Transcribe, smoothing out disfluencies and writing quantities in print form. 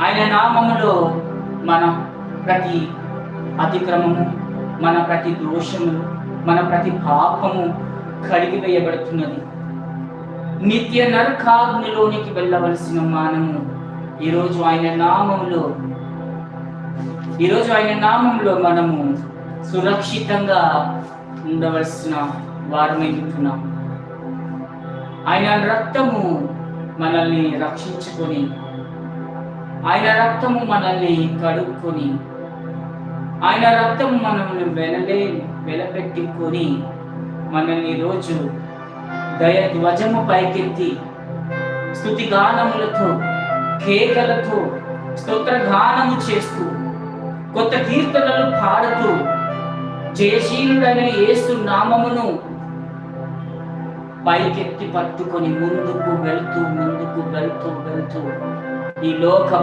ఆయన నామములో మన ప్రతి అతిక్రమము, మన ప్రతి దోషము, మన ప్రతి పాపము కడిగి వేయబడుతున్నది. నిత్య నరకాగ్నిలోనికి వెళ్ళవలసిన మనము ఈరోజు ఆయన నామములో మనము సురక్షితంగా ఉండవలసిన వారమై ఉంటున్నాం. ఆయన రక్తము మనల్ని రక్షించుకొని, ఆయన రక్తము మనల్ని కడుక్కొని, ఆయన రక్తము మనల్ని వెలపెట్టుకొని మనల్ని రోజు ధ్వజము పైకెత్తి స్తుతి గానములతో, కేకలతో స్తోత్ర గానము చేస్తూ, కొత్త కీర్తనలు పాడుతూ, జయశీలుడైన యేసు నామమును పైకెత్తి పట్టుకొని ముందుకు వెళ్తూ ఈ లోక